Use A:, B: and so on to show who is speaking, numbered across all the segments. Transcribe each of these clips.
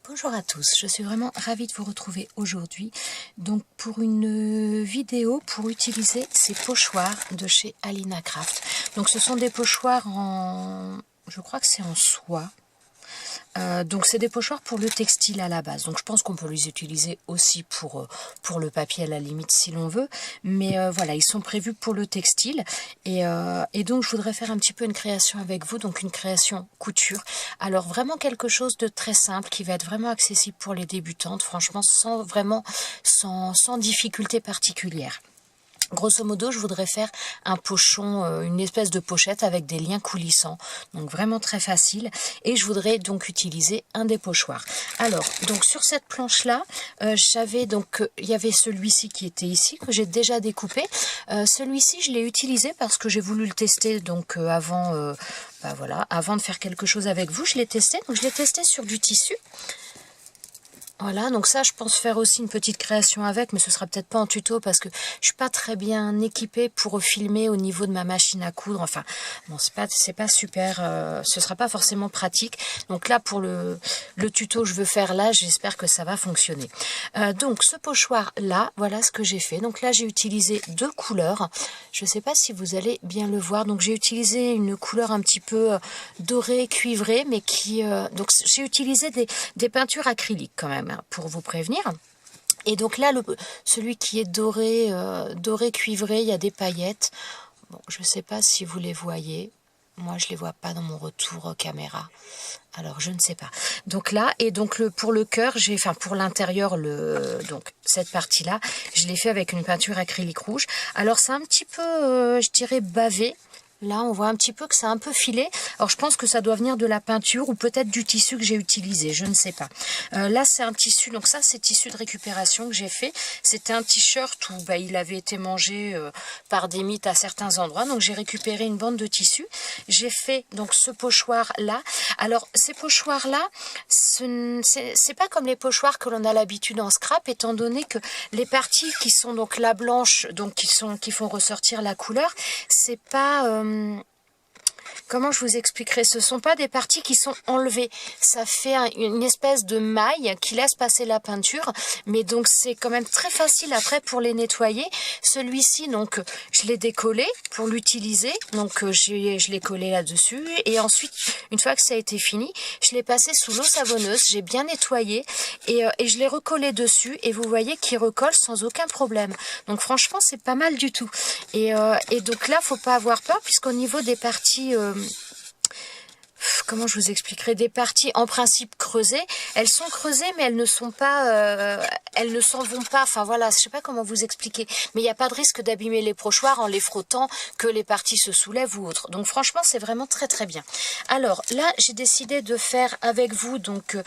A: Bonjour à tous, je suis vraiment ravie de vous retrouver aujourd'hui donc pour une vidéo pour utiliser ces pochoirs de chez Alina Craft. Donc ce sont des pochoirs en, je crois que c'est en soie. Donc c'est des pochoirs pour le textile à la base, donc je pense qu'on peut les utiliser aussi pour le papier à la limite si l'on veut, mais voilà, ils sont prévus pour le textile et donc je voudrais faire un petit peu une création avec vous, donc une création couture. Alors vraiment quelque chose de très simple qui va être vraiment accessible pour les débutantes, franchement sans difficulté particulière. Grosso modo, je voudrais faire un pochon, une espèce de pochette avec des liens coulissants, donc vraiment très facile. Et je voudrais donc utiliser un des pochoirs. Alors, donc sur cette planche-là, j'avais donc, il y avait celui-ci qui était ici, que j'ai déjà découpé. Celui-ci, je l'ai utilisé parce que j'ai voulu le tester, donc avant, voilà, avant de faire quelque chose avec vous, je l'ai testé. Donc je l'ai testé sur du tissu. Voilà, donc ça, je pense faire aussi une petite création avec, mais ce sera peut-être pas en tuto parce que je suis pas très bien équipée pour filmer au niveau de ma machine à coudre. Enfin, bon, c'est pas super, ce sera pas forcément pratique. Donc là, pour le tuto que je veux faire là, j'espère que ça va fonctionner. Donc ce pochoir là, voilà ce que j'ai fait. Donc là, j'ai utilisé deux couleurs. Je sais pas si vous allez bien le voir. Donc j'ai utilisé une couleur un petit peu dorée, cuivrée, mais qui, donc j'ai utilisé des peintures acryliques quand même, pour vous prévenir. Et donc là, celui qui est doré, doré cuivré, il y a des paillettes. Bon, je ne sais pas si vous les voyez. Moi, je les vois pas dans mon retour caméra. Alors, je ne sais pas. Donc là, et donc pour le cœur, pour l'intérieur, donc cette partie-là, je l'ai fait avec une peinture acrylique rouge. Alors, c'est un petit peu, je dirais, bavé. Là, on voit un petit peu que c'est un peu filé. Alors, je pense que ça doit venir de la peinture ou peut-être du tissu que j'ai utilisé. Je ne sais pas. Là, c'est un tissu. Donc ça, c'est tissu de récupération que j'ai fait. C'était un t-shirt où il avait été mangé par des mites à certains endroits. Donc, j'ai récupéré une bande de tissu. J'ai fait donc ce pochoir-là. Alors, ces pochoirs-là, c'est pas comme les pochoirs que l'on a l'habitude en scrap, étant donné que les parties qui sont donc la blanche, donc qui font ressortir la couleur, c'est pas... comment je vous expliquerai? Ce ne sont pas des parties qui sont enlevées. Ça fait une espèce de maille qui laisse passer la peinture. Mais donc, c'est quand même très facile après pour les nettoyer. Celui-ci, donc, je l'ai décollé pour l'utiliser. Donc, je l'ai collé là-dessus. Et ensuite, une fois que ça a été fini, je l'ai passé sous l'eau savonneuse. J'ai bien nettoyé. Et je l'ai recollé dessus. Et vous voyez qu'il recolle sans aucun problème. Donc, franchement, c'est pas mal du tout. Et donc là, faut pas avoir peur, puisqu'au niveau des parties... comment je vous expliquerai, des parties en principe creusées, elles sont creusées mais elles ne sont pas, elles ne s'en vont pas, enfin voilà, je sais pas comment vous expliquer, mais il n'y a pas de risque d'abîmer les pochoirs en les frottant, que les parties se soulèvent ou autre. Donc franchement c'est vraiment très très bien. Alors là j'ai décidé de faire avec vous donc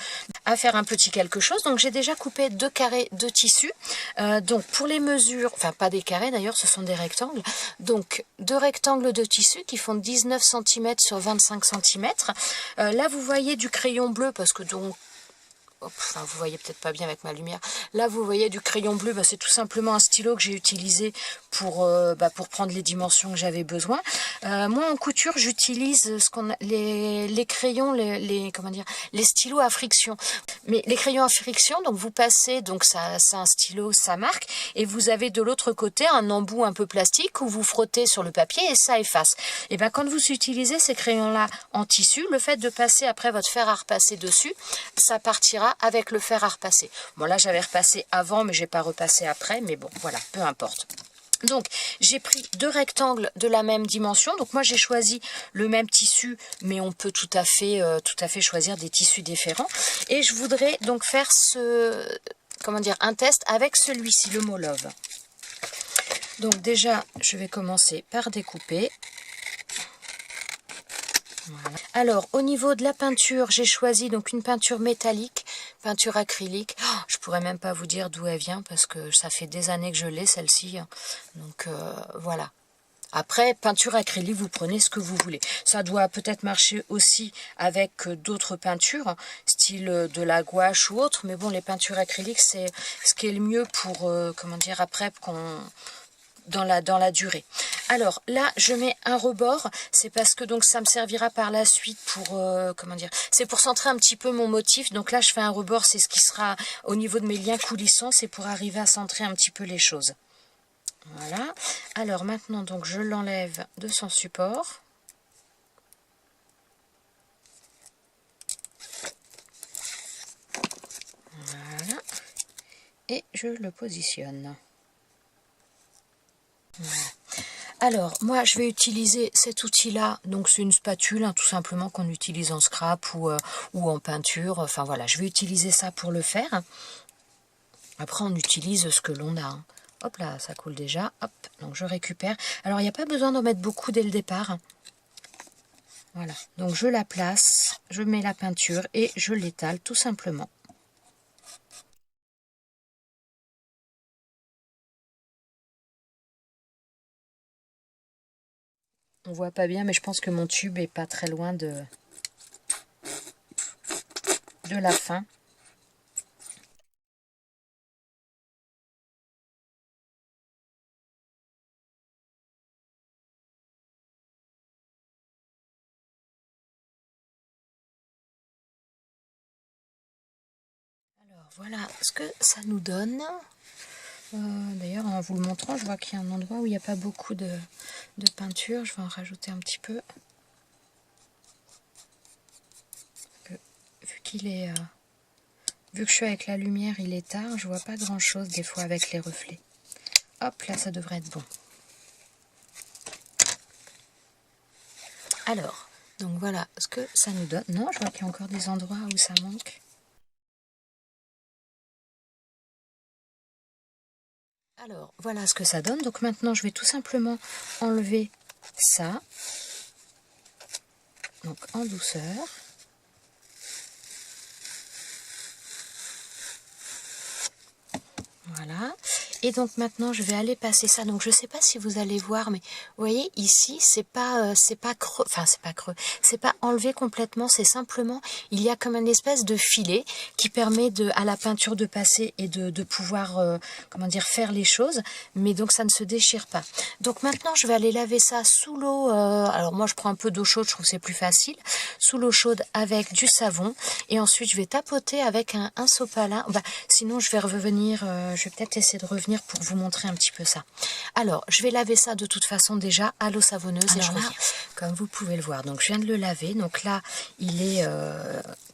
A: à faire un petit quelque chose. Donc j'ai déjà coupé 2 carrés de tissu. Donc pour les mesures, enfin pas des carrés d'ailleurs, ce sont des rectangles. Donc 2 rectangles de tissu qui font 19 cm sur 25 cm. Là vous voyez du crayon bleu parce que donc enfin, vous voyez peut-être pas bien avec ma lumière. Là, vous voyez du crayon bleu, c'est tout simplement un stylo que j'ai utilisé pour prendre les dimensions que j'avais besoin. Moi, en couture, j'utilise les crayons, comment dire, les stylos à friction. Mais les crayons à friction, donc vous passez, donc ça, c'est un stylo, ça marque, et vous avez de l'autre côté un embout un peu plastique où vous frottez sur le papier et ça efface. Et bien, quand vous utilisez ces crayons-là en tissu, le fait de passer après votre fer à repasser dessus, ça partira avec le fer à repasser. Bon là j'avais repassé avant mais j'ai pas repassé après, mais bon voilà, peu importe. Donc j'ai pris 2 rectangles de la même dimension. Donc moi j'ai choisi le même tissu, mais on peut tout à fait choisir des tissus différents. Et je voudrais donc faire un test avec celui-ci, le Molove. Donc déjà je vais commencer par découper. Voilà. Alors au niveau de la peinture, j'ai choisi donc une peinture métallique, peinture acrylique. Oh, je pourrais même pas vous dire d'où elle vient parce que ça fait des années que je l'ai celle-ci. Donc voilà. Après, peinture acrylique, vous prenez ce que vous voulez. Ça doit peut-être marcher aussi avec d'autres peintures, style de la gouache ou autre. Mais bon, les peintures acryliques, c'est ce qui est le mieux pour, après, dans la durée. Alors là, je mets un rebord, c'est parce que donc ça me servira par la suite pour, comment dire, c'est pour centrer un petit peu mon motif. Donc là, je fais un rebord, c'est ce qui sera au niveau de mes liens coulissants, c'est pour arriver à centrer un petit peu les choses. Voilà. Alors maintenant, donc je l'enlève de son support. Voilà. Et je le positionne. Voilà. Alors, moi, je vais utiliser cet outil-là. Donc, c'est une spatule, hein, tout simplement, qu'on utilise en scrap ou en peinture. Enfin, voilà, je vais utiliser ça pour le faire. Après, on utilise ce que l'on a. Hein. Hop là, ça coule déjà. Hop, donc je récupère. Alors, il n'y a pas besoin d'en mettre beaucoup dès le départ. Voilà, donc je la place, je mets la peinture et je l'étale tout simplement. On voit pas bien, mais je pense que mon tube est pas très loin de la fin. Alors voilà ce que ça nous donne. D'ailleurs, en vous le montrant, je vois qu'il y a un endroit où il n'y a pas beaucoup de peinture. Je vais en rajouter un petit peu. Vu qu'il est... vu que je suis avec la lumière, il est tard, je vois pas grand chose des fois avec les reflets. Hop, là ça devrait être bon. Alors, donc voilà ce que ça nous donne. Non, je vois qu'il y a encore des endroits où ça manque. Alors, voilà ce que ça donne. Donc maintenant, je vais tout simplement enlever ça. Donc en douceur. Voilà. Et donc maintenant, je vais aller passer ça. Donc je ne sais pas si vous allez voir, mais vous voyez ici, c'est pas creux. Enfin, c'est pas creux. C'est pas enlevé complètement. C'est simplement, il y a comme une espèce de filet qui permet à la peinture de passer et de pouvoir, comment dire, faire les choses. Mais donc ça ne se déchire pas. Donc maintenant, je vais aller laver ça sous l'eau. Alors moi, je prends un peu d'eau chaude. Je trouve que c'est plus facile. Sous l'eau chaude avec du savon. Et ensuite, je vais tapoter avec un sopalin. Bah, sinon, je vais revenir. Je vais peut-être essayer de revenir pour vous montrer un petit peu ça. Alors, je vais laver ça de toute façon déjà à l'eau savonneuse. Alors et je reviens. Comme vous pouvez le voir, donc je viens de le laver. Donc là, il est,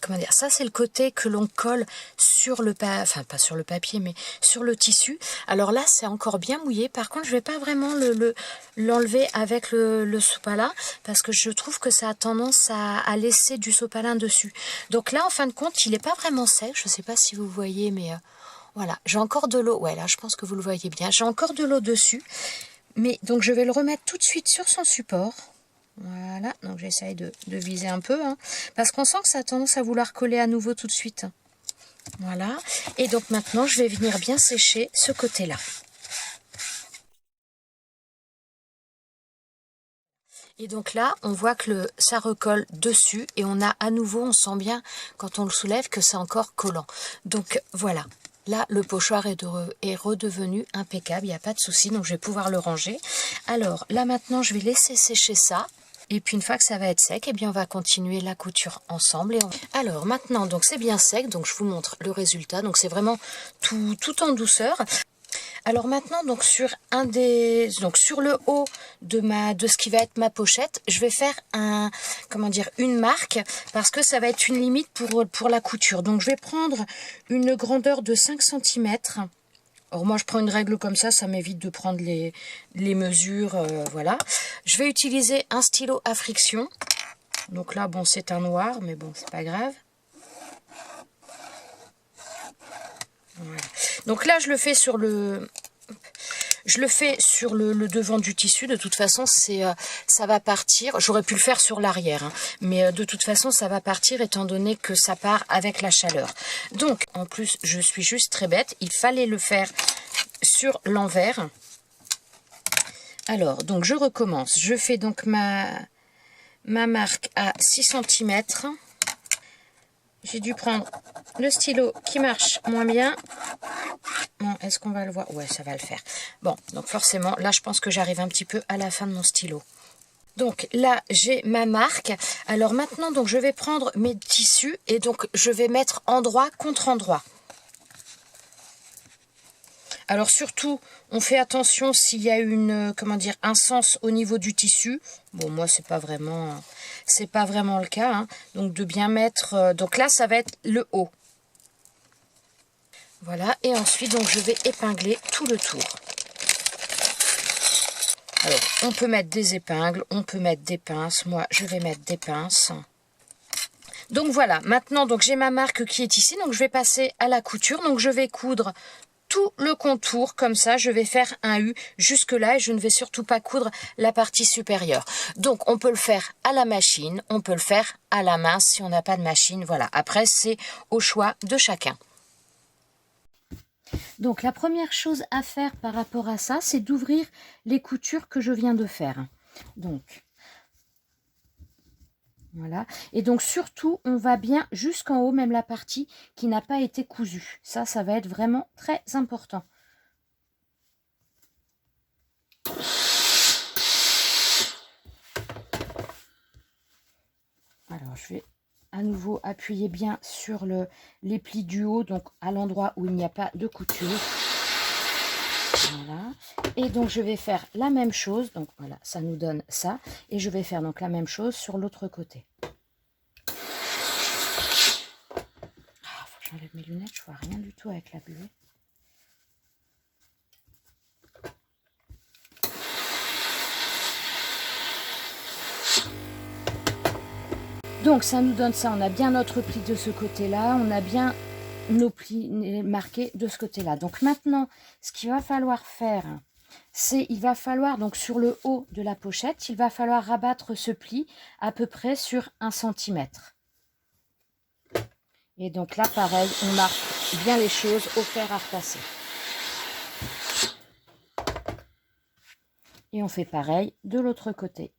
A: comment dire, ça c'est le côté que l'on colle sur le enfin pas sur le papier, mais sur le tissu. Alors là, c'est encore bien mouillé. Par contre, je vais pas vraiment l'enlever avec le sopalin parce que je trouve que ça a tendance à laisser du sopalin dessus. Donc là, en fin de compte, il n'est pas vraiment sec. Je sais pas si vous voyez, mais voilà, j'ai encore de l'eau. Ouais, là, je pense que vous le voyez bien. J'ai encore de l'eau dessus. Mais donc, je vais le remettre tout de suite sur son support. Voilà, donc j'essaye de viser un peu. Hein, parce qu'on sent que ça a tendance à vouloir coller à nouveau tout de suite. Voilà. Et donc, maintenant, je vais venir bien sécher ce côté-là. Et donc là, on voit que ça recolle dessus. Et on a à nouveau, on sent bien, quand on le soulève, que c'est encore collant. Donc, voilà. Là, le pochoir est redevenu impeccable, il n'y a pas de souci, donc je vais pouvoir le ranger. Alors, là maintenant, je vais laisser sécher ça. Et puis une fois que ça va être sec, eh bien on va continuer la couture ensemble. Alors maintenant, donc c'est bien sec, donc je vous montre le résultat. Donc c'est vraiment tout en douceur. Alors maintenant, donc sur sur le haut de ce qui va être ma pochette, je vais faire une marque parce que ça va être une limite pour la couture. Donc je vais prendre une grandeur de 5 cm. Alors moi je prends une règle comme ça m'évite de prendre les mesures, voilà. Je vais utiliser un stylo à friction. Donc là bon, c'est un noir, mais bon, c'est pas grave. Voilà. Donc là je le fais sur le devant du tissu. De toute façon ça va partir. J'aurais pu le faire sur l'arrière, hein, mais de toute façon ça va partir étant donné que ça part avec la chaleur. Donc en plus je suis juste très bête, il fallait le faire sur l'envers. Alors donc je recommence. Je fais donc ma marque à 6 cm. J'ai dû prendre le stylo qui marche moins bien. Bon, est-ce qu'on va le voir? Ouais, ça va le faire. Bon, donc forcément, là, je pense que j'arrive un petit peu à la fin de mon stylo. Donc là, j'ai ma marque. Alors maintenant, donc je vais prendre mes tissus et donc je vais mettre endroit contre endroit. Alors surtout, on fait attention s'il y a comment dire, un sens au niveau du tissu. Bon, moi, c'est pas vraiment le cas, hein. Donc de bien mettre. Donc là, ça va être le haut. Voilà. Et ensuite, donc je vais épingler tout le tour. Alors, on peut mettre des épingles, on peut mettre des pinces. Moi, je vais mettre des pinces. Donc voilà, maintenant donc j'ai ma marque qui est ici. Donc je vais passer à la couture. Donc je vais coudre tout le contour comme ça. Je vais faire un U jusque là et je ne vais surtout pas coudre la partie supérieure. Donc on peut le faire à la machine, on peut le faire à la main si on n'a pas de machine. Voilà, après c'est au choix de chacun. Donc la première chose à faire par rapport à ça, c'est d'ouvrir les coutures que je viens de faire. Donc voilà. Et donc surtout, on va bien jusqu'en haut, même la partie qui n'a pas été cousue. Ça va être vraiment très important. Alors je vais à nouveau appuyer bien sur les plis du haut, donc à l'endroit où il n'y a pas de couture. Voilà. Et donc je vais faire la même chose. Donc voilà, ça nous donne ça. Et je vais faire donc la même chose sur l'autre côté. Ah, faut que j'enlève mes lunettes, je vois rien du tout avec la buée. Donc ça nous donne ça, on a bien notre pli de ce côté-là, on a bien nos plis marqués de ce côté-là. Donc maintenant, ce qu'il va falloir faire, c'est il va falloir, donc sur le haut de la pochette, il va falloir rabattre ce pli à peu près sur 1 cm. Et donc là, pareil, on marque bien les choses au fer à repasser. Et on fait pareil de l'autre côté.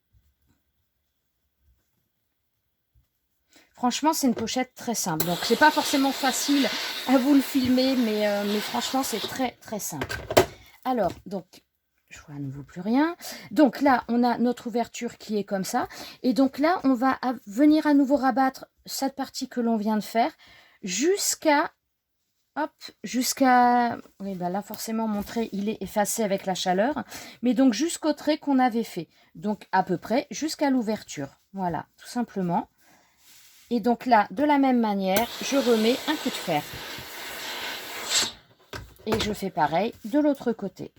A: Franchement, c'est une pochette très simple. Donc, c'est pas forcément facile à vous le filmer, mais franchement, c'est très, très simple. Alors, donc, je vois à nouveau plus rien. Donc là, on a notre ouverture qui est comme ça. Et donc là, on va venir à nouveau rabattre cette partie que l'on vient de faire jusqu'à... Hop, jusqu'à... Oui, ben là, forcément, mon trait, il est effacé avec la chaleur. Mais donc, jusqu'au trait qu'on avait fait. Donc, à peu près jusqu'à l'ouverture. Voilà, tout simplement. Et donc là, de la même manière, je remets un coup de fer. Et je fais pareil de l'autre côté.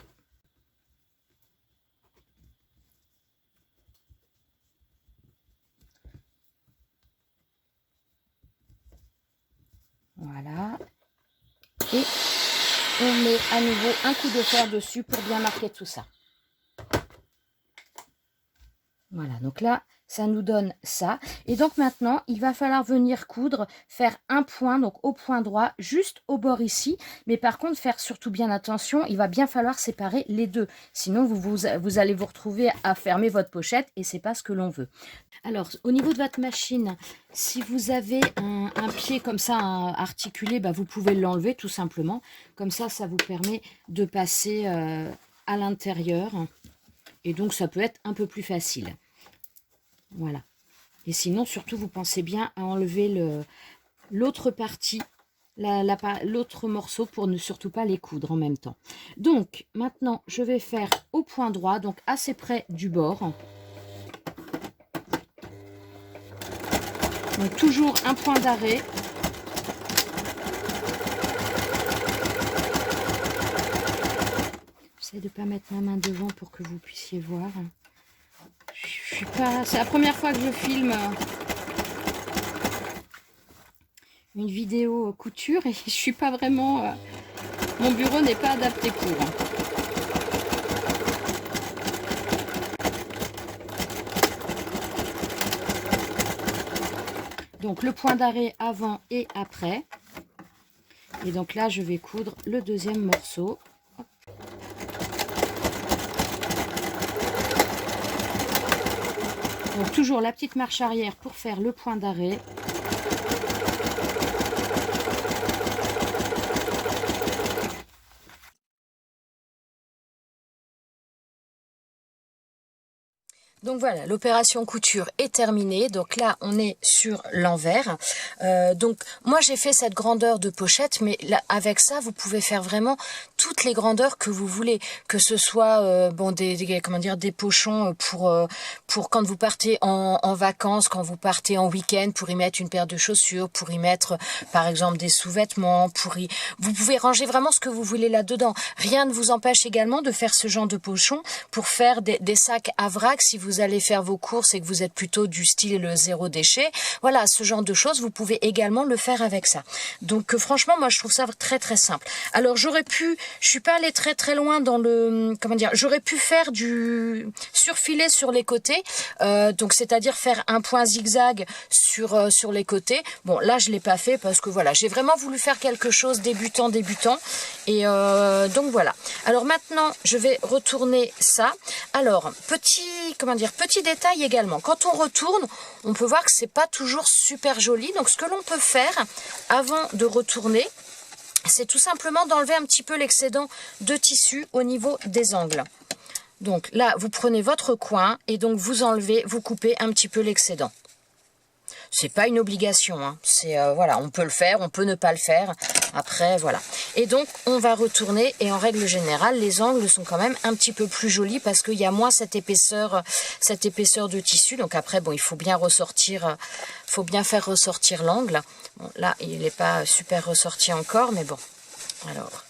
A: Voilà. Et on met à nouveau un coup de fer dessus pour bien marquer tout ça. Voilà, donc là, ça nous donne ça. Et donc maintenant, il va falloir venir coudre, faire un point, donc au point droit, juste au bord ici. Mais par contre, faire surtout bien attention, il va bien falloir séparer les deux. Sinon, vous allez vous retrouver à fermer votre pochette et c'est pas ce que l'on veut. Alors, au niveau de votre machine, si vous avez un pied comme ça articulé, bah, vous pouvez l'enlever tout simplement. Comme ça vous permet de passer à l'intérieur. Et donc, ça peut être un peu plus facile. Voilà. Et sinon, surtout, vous pensez bien à enlever l'autre partie, l'autre morceau pour ne surtout pas les coudre en même temps. Donc, maintenant, je vais faire au point droit, donc assez près du bord. Donc, toujours un point d'arrêt. J'essaie de ne pas mettre ma main devant pour que vous puissiez voir. C'est la première fois que je filme une vidéo couture et je suis pas vraiment... mon bureau n'est pas adapté pour. Donc le point d'arrêt avant et après. Et donc là, je vais coudre le deuxième morceau. Hop. Donc toujours la petite marche arrière pour faire le point d'arrêt. Donc voilà, l'opération couture est terminée. Donc là, on est sur l'envers. Donc moi, j'ai fait cette grandeur de pochette, mais là, avec ça, vous pouvez faire vraiment toutes les grandeurs que vous voulez, que ce soit bon comment dire, des pochons pour quand vous partez en vacances, quand vous partez en week-end, pour y mettre une paire de chaussures, pour y mettre par exemple des sous-vêtements, vous pouvez ranger vraiment ce que vous voulez là-dedans. Rien ne vous empêche également de faire ce genre de pochons pour faire des sacs à vrac si vous allez faire vos courses et que vous êtes plutôt du style le zéro déchet. Voilà, ce genre de choses, vous pouvez également le faire avec ça. Donc franchement, moi je trouve ça très très simple. Alors je suis pas allée très très loin dans le, comment dire, j'aurais pu faire du surfilet sur les côtés, donc c'est-à-dire faire un point zigzag sur les côtés. Bon, là je l'ai pas fait parce que voilà, j'ai vraiment voulu faire quelque chose débutant et donc voilà. Alors maintenant, je vais retourner ça. Alors petit détail également, quand on retourne, on peut voir que c'est pas toujours super joli. Donc ce que l'on peut faire avant de retourner, c'est tout simplement d'enlever un petit peu l'excédent de tissu au niveau des angles. Donc là, vous prenez votre coin et donc vous enlevez, vous coupez un petit peu l'excédent. C'est pas une obligation, hein. C'est voilà, on peut le faire, on peut ne pas le faire. Après, voilà. Et donc, on va retourner et en règle générale, les angles sont quand même un petit peu plus jolis parce qu'il y a moins cette épaisseur de tissu. Donc après, bon, il faut bien faire ressortir l'angle. Bon, là, il n'est pas super ressorti encore, mais bon. Alors,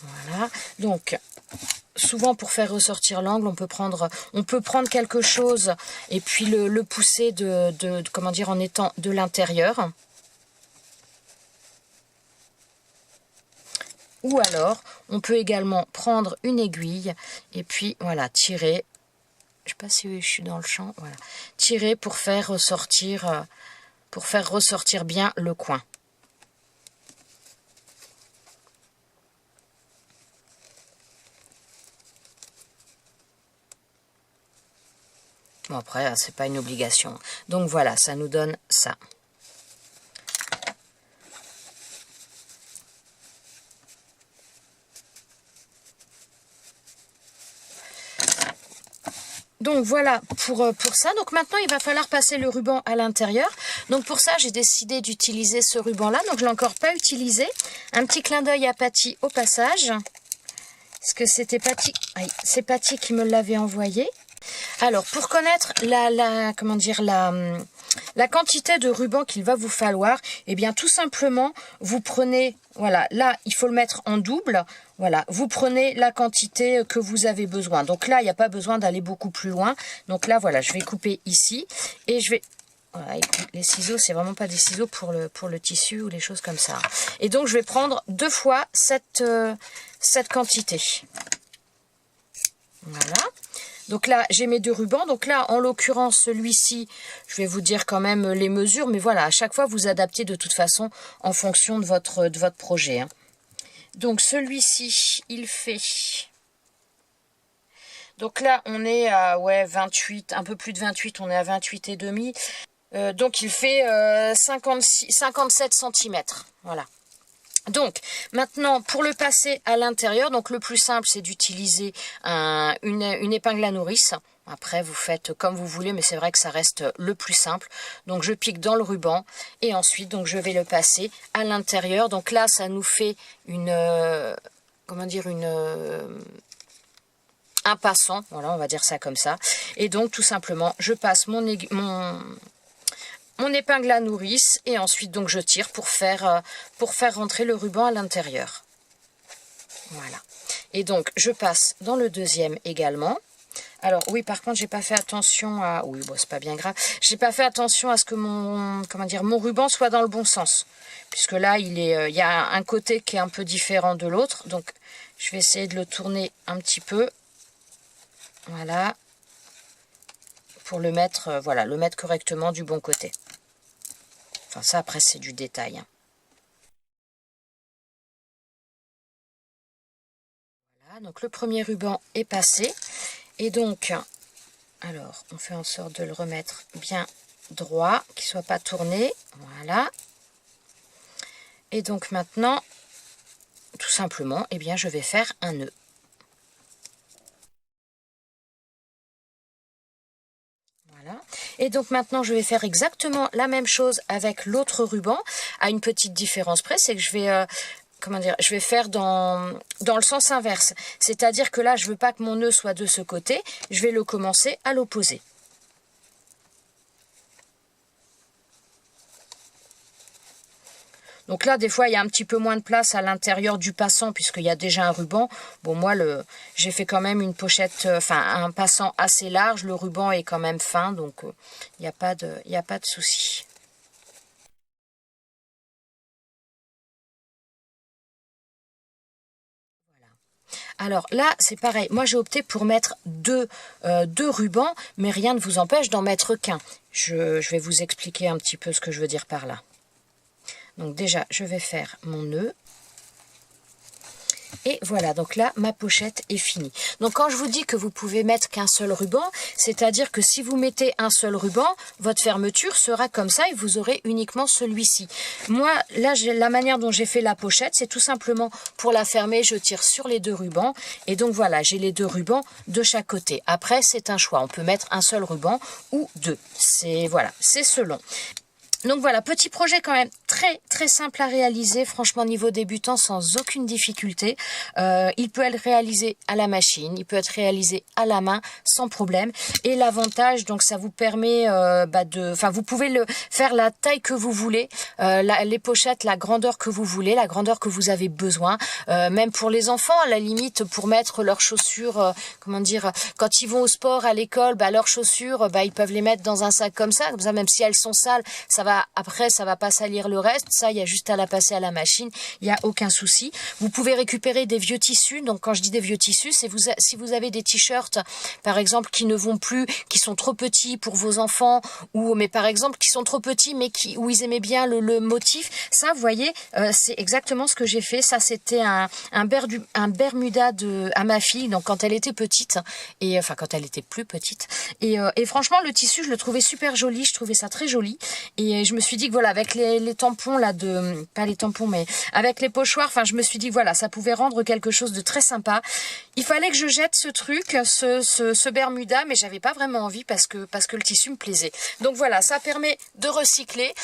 A: voilà. Donc, souvent pour faire ressortir l'angle, on peut prendre quelque chose et puis le pousser comment dire, en étant de l'intérieur. Ou alors, on peut également prendre une aiguille et puis voilà, tirer. Je sais pas si je suis dans le champ. Voilà, tirer pour faire ressortir bien le coin. Bon, après, c'est pas une obligation. Donc voilà, ça nous donne ça. Donc voilà pour ça. Donc maintenant, il va falloir passer le ruban à l'intérieur. Donc pour ça, j'ai décidé d'utiliser ce ruban-là. Donc je ne l'ai encore pas utilisé. Un petit clin d'œil à Patty au passage. Parce que c'était Patty, c'est Patty qui me l'avait envoyé. Alors, pour connaître la quantité de ruban qu'il va vous falloir, eh bien, tout simplement, vous prenez, voilà, là, il faut le mettre en double. Voilà, vous prenez la quantité que vous avez besoin. Donc là, il n'y a pas besoin d'aller beaucoup plus loin. Donc là, voilà, je vais couper ici et je vais... Voilà, les ciseaux, c'est vraiment pas des ciseaux pour le tissu ou les choses comme ça. Et donc, je vais prendre 2 fois cette quantité. Voilà. Donc là, j'ai mes 2 rubans. Donc là, en l'occurrence, celui-ci, je vais vous dire quand même les mesures. Mais voilà, à chaque fois, vous adaptez de toute façon en fonction de votre projet, hein. Donc celui-ci, il fait... Donc là, on est à 28, un peu plus de 28. On est à 28 et demi. Donc il fait 57 cm. Voilà. Donc, maintenant, pour le passer à l'intérieur, donc le plus simple, c'est d'utiliser une épingle à nourrice. Après, vous faites comme vous voulez, mais c'est vrai que ça reste le plus simple. Donc, je pique dans le ruban et ensuite, donc, je vais le passer à l'intérieur. Donc là, ça nous fait un passant. Voilà, on va dire ça comme ça. Et donc, tout simplement, je passe mon épingle à nourrice et ensuite donc je tire pour faire rentrer le ruban à l'intérieur. Voilà. Et donc je passe dans le deuxième également. Alors oui, par contre, j'ai pas fait attention à... Oui, bon, c'est pas bien grave. J'ai pas fait attention à ce que mon ruban soit dans le bon sens. Puisque là, il y a un côté qui est un peu différent de l'autre. Donc, je vais essayer de le tourner un petit peu. Voilà. Pour le mettre, le mettre correctement du bon côté. Enfin, ça, après, c'est du détail, hein. Voilà, donc le premier ruban est passé. Et donc, alors, on fait en sorte de le remettre bien droit, qu'il ne soit pas tourné. Voilà. Et donc maintenant, tout simplement, eh bien, je vais faire un nœud. Et donc maintenant je vais faire exactement la même chose avec l'autre ruban, à une petite différence près, c'est que je vais... comment dire, je vais faire dans le sens inverse. C'est-à-dire que là, je ne veux pas que mon nœud soit de ce côté. Je vais le commencer à l'opposé. Donc là, des fois, il y a un petit peu moins de place à l'intérieur du passant puisqu'il y a déjà un ruban. Bon, moi, j'ai fait quand même une pochette, enfin, un passant assez large. Le ruban est quand même fin, donc il n'y a pas de souci. Alors là, c'est pareil. Moi, j'ai opté pour mettre deux rubans, mais rien ne vous empêche d'en mettre qu'un. Je vais vous expliquer un petit peu ce que je veux dire par là. Donc déjà, je vais faire mon nœud. Et voilà, donc là, ma pochette est finie. Donc quand je vous dis que vous pouvez mettre qu'un seul ruban, c'est-à-dire que si vous mettez un seul ruban, votre fermeture sera comme ça et vous aurez uniquement celui-ci. Moi, là, la manière dont j'ai fait la pochette, c'est tout simplement pour la fermer, je tire sur les deux rubans. Et donc voilà, j'ai les deux rubans de chaque côté. Après, c'est un choix. On peut mettre un seul ruban ou deux. Voilà, c'est selon. Donc voilà, petit projet quand même très simple à réaliser, franchement niveau débutant sans aucune difficulté. Il peut être réalisé à la machine, il peut être réalisé à la main sans problème. Et l'avantage, donc ça vous permet vous pouvez le faire la taille que vous voulez, les pochettes, la grandeur que vous voulez, la grandeur que vous avez besoin. Même pour les enfants, à la limite, pour mettre leurs chaussures, comment dire, quand ils vont au sport, à l'école, leurs chaussures, ils peuvent les mettre dans un sac comme ça, même si elles sont sales, après ça va pas salir le reste, ça il y a juste à la passer à la machine, il n'y a aucun souci. Vous pouvez récupérer des vieux tissus, donc quand je dis des vieux tissus, c'est si vous avez des t-shirts par exemple qui ne vont plus, qui sont trop petits pour vos enfants, mais par exemple qui sont trop petits mais où ils aimaient bien le motif, ça vous voyez, c'est exactement ce que j'ai fait. Ça c'était un Bermuda à ma fille, donc quand elle était petite, et enfin quand elle était plus petite, et franchement le tissu je le trouvais super joli, je trouvais ça très joli, et je me suis dit que voilà, avec les tampons là pas les tampons mais avec les pochoirs, enfin je me suis dit voilà, ça pouvait rendre quelque chose de très sympa. Il fallait que je jette ce truc, ce Bermuda, mais j'avais pas vraiment envie parce que le tissu me plaisait. Donc voilà, ça permet de recycler,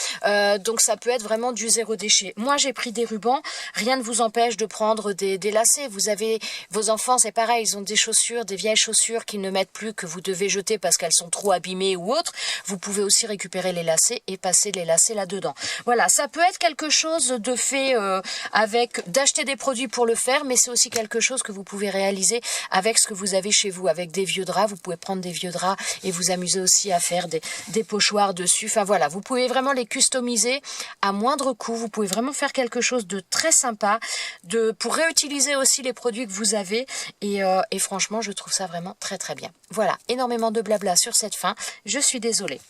A: donc ça peut être vraiment du zéro déchet. Moi j'ai pris des rubans, rien ne vous empêche de prendre des lacets. Vous avez vos enfants, c'est pareil, ils ont des chaussures, des vieilles chaussures qu'ils ne mettent plus, que vous devez jeter parce qu'elles sont trop abîmées ou autres. Vous pouvez aussi récupérer les lacets et passer les lacets là-dedans. Voilà, ça peut être quelque chose de fait d'acheter des produits pour le faire, mais c'est aussi quelque chose que vous pouvez réaliser avec ce que vous avez chez vous. Avec des vieux draps, vous pouvez prendre des vieux draps et vous amuser aussi à faire des pochoirs dessus. Enfin voilà, vous pouvez vraiment les customiser à moindre coût. Vous pouvez vraiment faire quelque chose de très sympa, pour réutiliser aussi les produits que vous avez. Et franchement, je trouve ça vraiment très bien. Voilà, énormément de blabla sur cette fin. Je suis désolée.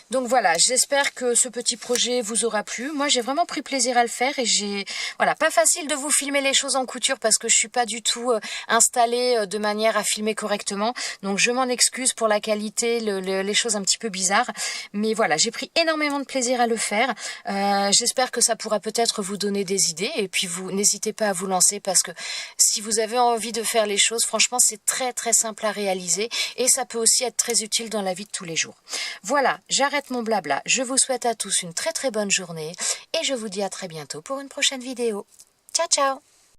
A: Donc voilà, j'espère que ce petit projet vous aura plu. Moi, j'ai vraiment pris plaisir à le faire et voilà, pas facile de vous filmer les choses en couture parce que je suis pas du tout installée de manière à filmer correctement. Donc je m'en excuse pour la qualité, les choses un petit peu bizarres. Mais voilà, j'ai pris énormément de plaisir à le faire. J'espère que ça pourra peut-être vous donner des idées et puis vous n'hésitez pas à vous lancer parce que si vous avez envie de faire les choses, franchement, c'est très simple à réaliser et ça peut aussi être très utile dans la vie de tous les jours. Voilà, j'arrête mon blabla. Je vous souhaite à tous une très bonne journée et je vous dis à très bientôt pour une prochaine vidéo. Ciao ciao!